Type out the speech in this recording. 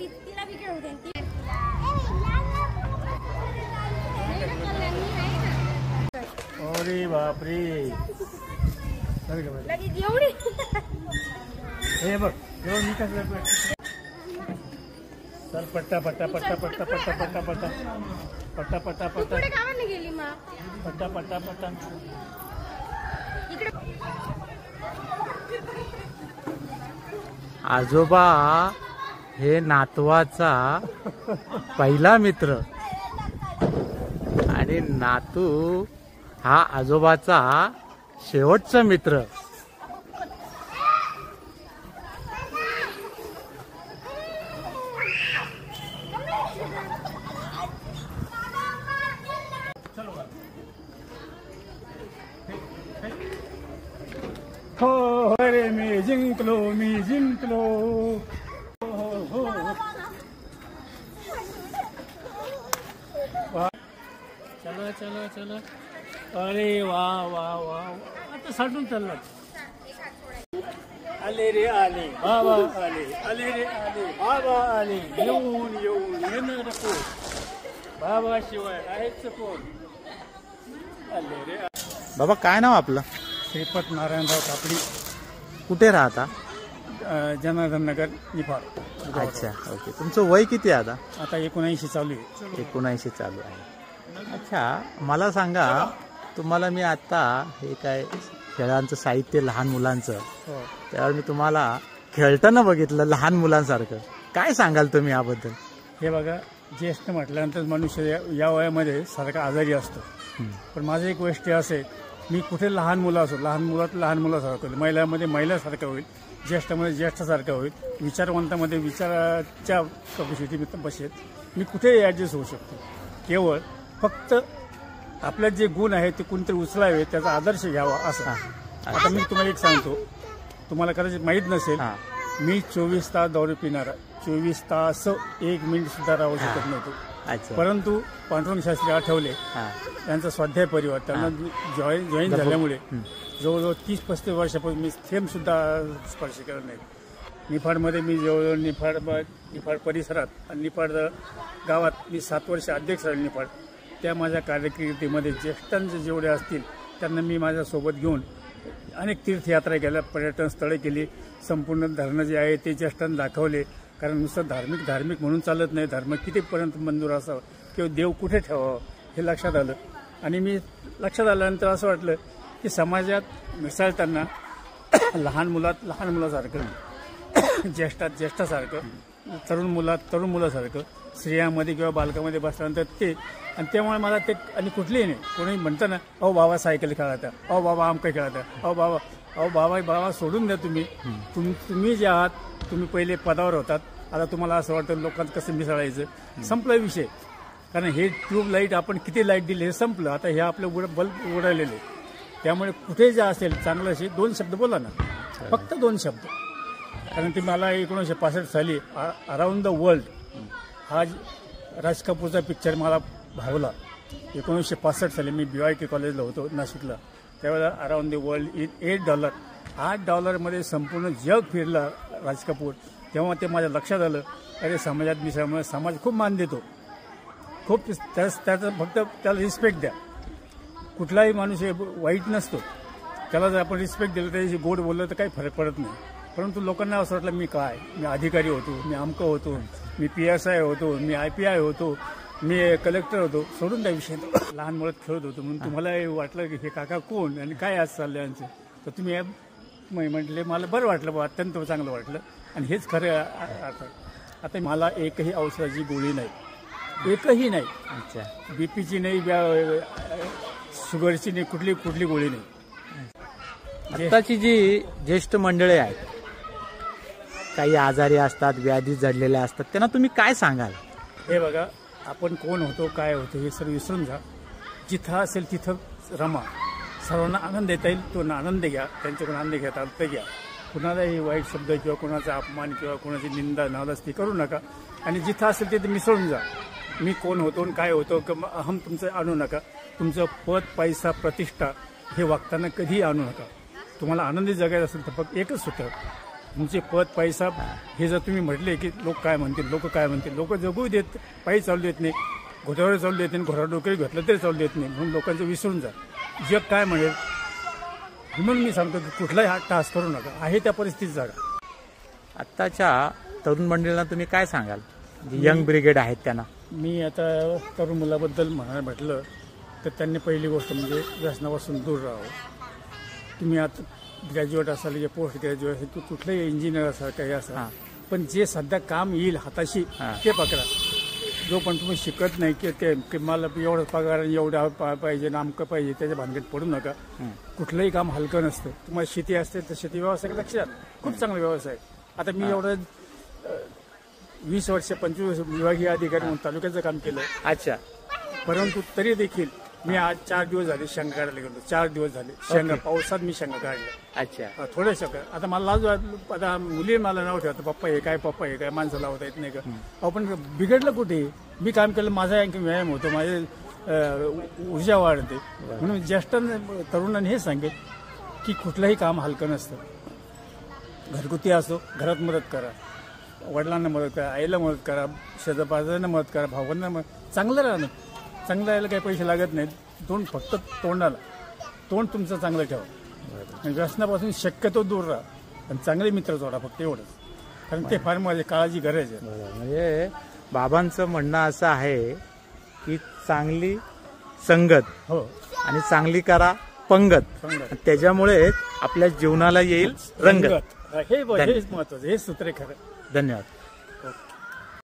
तिला बी खेळू दे. अरे बापरे लगेच एवढी हे बघ जेव्हा मी कसं सर पट्टा पट्टा पट्टा पट्टा पट्टा पट्टा पट्टा पट्टा पट्टा पट्टा पुढे गावाला गेली मा पट्टा पट्टा पट्टा इकडे. आजोबा हे नातवाचा पहिला मित्र आणि नातू हा आजोबाचा शेवटचा मित्र. हो अरे मी जिंकलो मी जिंकलो. हो हो चलो चलो चलो. अरे वा वा वा आता साठून चालला. आले रे आले बाबा आले आले रे आले बाबा आले येऊन येऊन येणं नको बाबा शिवाय आहेच कोण. आले रे. बाबा काय नाव आपलं? श्रीपत नारायणराव कापडी. कुठे राहता? जनार्दन नगर निफाड. अच्छा ओके. तुमचं वय किती आहे आता? आता 79 चालू आहे. 79 चालू आहे. अच्छा मला सांगा, तुम्हाला मी आता हे काय खेळांचं साहित्य लहान मुलांचं, त्यावर मी तुम्हाला खेळताना बघितलं लहान मुलांसारखं. काय सांगाल तुम्ही याबद्दल? हे बघा, ज्येष्ठ म्हटल्यानंतर मनुष्य या वयामध्ये सारखा आजारी असतो. पण माझं एक गोष्ट असे, मी कुठे लहान मुलं असो, लहान मुलासारखं होईल, महिलांमध्ये महिलासारखं होईल, ज्येष्ठामध्ये ज्येष्ठासारखं होईल, विचारवंतामध्ये विचाराच्या कपॅसिटी बसेल. मी कुठेही ॲडजस्ट होऊ शकतो. केवळ फक्त आपल्यात जे गुण आहेत ते कोणतरी उचलावे, त्याचा आदर्श घ्यावा असं. आता मी तुम्हाला एक सांगतो, तुम्हाला कदाचित माहीत नसेल, मी 24 तास दारू पिणारा, 24 तास 1 मिनिट सुद्धा राहू शकत नव्हतो. परंतु पांडुरंग शास्त्री आठवले त्यांचा स्वाध्याय परिवार, त्यांना जॉईन झाल्यामुळे जवळजवळ 30-35 वर्षापासून मी थेंब सुद्धा स्पर्श करत नाही. निफाडमध्ये मी जवळजवळ निफाड परिसरात आणि निफाड गावात मी 7 वर्ष अध्यक्ष आहे. निफाड त्या माझ्या कार्यकिर्दीमध्ये ज्येष्ठांचे जेवढे असतील त्यांना मी माझ्यासोबत घेऊन अनेक तीर्थयात्रा केल्या, पर्यटन स्थळे केली, संपूर्ण धरणं जे आहे ते ज्येष्ठांना दाखवले. कारण नुसतं धार्मिक म्हणून चालत नाही, धर्म कितीपर्यंत मंजूर असावं किंवा देव कुठे ठेवावं हे लक्षात आलं. आणि मी लक्षात आल्यानंतर असं वाटलं की समाजात मिसळताना लहान मुलासारखं, ज्येष्ठासारखं, तरुण मुलासारखं, स्त्रियांमध्ये किंवा बालकामध्ये बसल्यानंतर ते. आणि त्यामुळे मला ते, आणि कुठलेही नाही, कोणी म्हणतं ना, अहो बाबा सायकल खेळाता, अहो बाबा आमकं खेळाता, अहो बाबा सोडून द्या. तुम्ही जे आहात, तुम्ही पहिले पदावर होतात, आता तुम्हाला असं वाटतं लोकांत कसं मिसळायचं. संपला विषय. कारण हे ट्यूबलाईट आपण किती लाईट दिली हे संपलं. आता हे आपलं बल्ब उडालेले. त्यामुळे कुठे जे असेल चांगलं असे 2 शब्द बोला ना, फक्त 2 शब्द. कारण ते मला 1965 साली अराउंड द वर्ल्ड हा राज कपूरचा पिक्चर मला भावला. 1965 साली मी BYK कॉलेजला होतो नाशिकला. त्यावेळेला अराउंड द वर्ल्ड इन $8, $8 संपूर्ण जग फिरला राज कपूर. तेव्हा ते माझ्या लक्षात आलं, अरे समाजात मिसळल्यामुळे समाज खूप मान देतो, खूप त्याचं फक्त त्याला रिस्पेक्ट द्या. कुठलाही माणूस हे वाईट नसतो, त्याला जर आपण रिस्पेक्ट दिलं, त्याच्याशी गोड बोललं तर काही फरक पडत नाही. परंतु लोकांना असं वाटलं मी अधिकारी होतो, मी आमकं होतो, मी PSI होतो, मी IPI होतो, मी कलेक्टर होतो. सोडून त्या विषय लहान मुळात खेळत होतो. म्हणून तुम्हाला वाटलं की हे काका कोण आणि काय आज चाललं यांचं, तर तुम्ही म्हटले. मला बरं वाटलं बा, अत्यंत चांगलं वाटलं. आणि हेच खरं. आता मला एकही औषधाची गोळी नाही, एकही नाही. अच्छा. BPची नाही, शुगरची नाही, कुठली गोळी नाही. आताची जी ज्येष्ठ मंडळी आहेत, काही आजारी असतात, व्याधी जडलेल्या असतात, त्यांना तुम्ही काय सांगाल? हे बघा, आपण कोण होतो, काय होतो हे सर्व विसरून जा. जिथं असेल तिथं रमा. सर्वांना आनंद देता येईल तो आनंद घ्या, त्यांच्याकडून आनंद घेता अर्थ घ्या. कुणालाही वाईट शब्द किंवा कोणाचा अपमान किंवा कोणाची निंदा नालस्ती करू नका. आणि जिथं असेल तिथे मिसळून जा. मी कोण होतो आणि काय होतो किंवा अहम तुमचं आणू नका. तुमचं पद, पैसा, प्रतिष्ठा हे वागताना कधीही आणू नका. तुम्हाला आनंदी जगायचं असेल तर फक्त एकच सूत्र, तुमचे पद पैसा हे जर तुम्ही म्हटले की लोक काय म्हणतील लोक जगू देत पायी चालू देत नाही, घोड्यावर चालू देत नाही, घोडा डोक्यावर घेतलं तरी चालू देत नाही. म्हणून लोकांचं विसरून जा, जग काय म्हणेल म्हणून मी सांगतो की कुठलाही हा टास्क करू नका, आहे त्या परिस्थितीत जागा. आत्ताच्या तरुण मंडळींना तुम्ही काय सांगाल, यंग ब्रिगेड आहेत त्यांना? मी आता तरुण मुलाबद्दल म्हटलं तर त्यांनी पहिली गोष्ट म्हणजे व्यसनापासून दूर राहावं. तुम्ही आता ग्रॅज्युएट असाल या पोस्ट ग्रॅज्युएट असेल, कुठलंही इंजिनियर असाल काही असाल, पण जे सध्या काम येईल हाताशी ते पकडा. जो पण तुम्ही शिकत नाही की मला एवढं पगार एवढा पाहिजे नामकं पाहिजे त्याच्या भानगडीत पडू नका. कुठलंही काम हलकं नसतं. तुम्हाला शेती असते तर शेती व्यवसाय लक्षात खूप चांगला व्यवसाय. आता मी एवढं 20 वर्ष 25 वर्ष विभागीय अधिकारी म्हणून तालुक्याचं काम केलं. अच्छा. परंतु तरी देखील मी आज 4 दिवस झाले शेंगा काढायला गेलो. 4 दिवस झाले शेंगा पावसात मी शेंगा काढल्या. अच्छा. थोड्या शेंगा. आता मला लाज वाटलं, आता मुली मला नाव ठेवतात पप्पा हे काय माणसं लावता येत नाही का. आपण बिघडलं कुठे, मी काम केलं, माझा व्यायाम होतो, माझे ऊर्जा वाढते. म्हणून ज्येष्ठ तरुणांनी हे सांगेल की कुठलंही काम हलकं नसतं. घरगुती असो, घरात मदत करा, वडिलांना मदत करा, आईला मदत करा, शेजापाजांना मदत करा, भावांना चांगलं राहणं. चांगलं राहायला काही पैसे लागत नाहीत. फक्त तोंड तुमचं चांगलं ठेवा आणि व्यसनापासून शक्यतो दूर राहा आणि चांगले मित्र जोडा, फक्त एवढंच. कारण ते फार माझी काळाची गरज आहे. म्हणजे बाबांचं म्हणणं असं आहे की चांगली संगत हो आणि चांगली करा पंगत, त्याच्यामुळे आपल्या जीवनाला येईल रंगत. हे महत्वाचं, हे सूत्र खरं. धन्यवाद.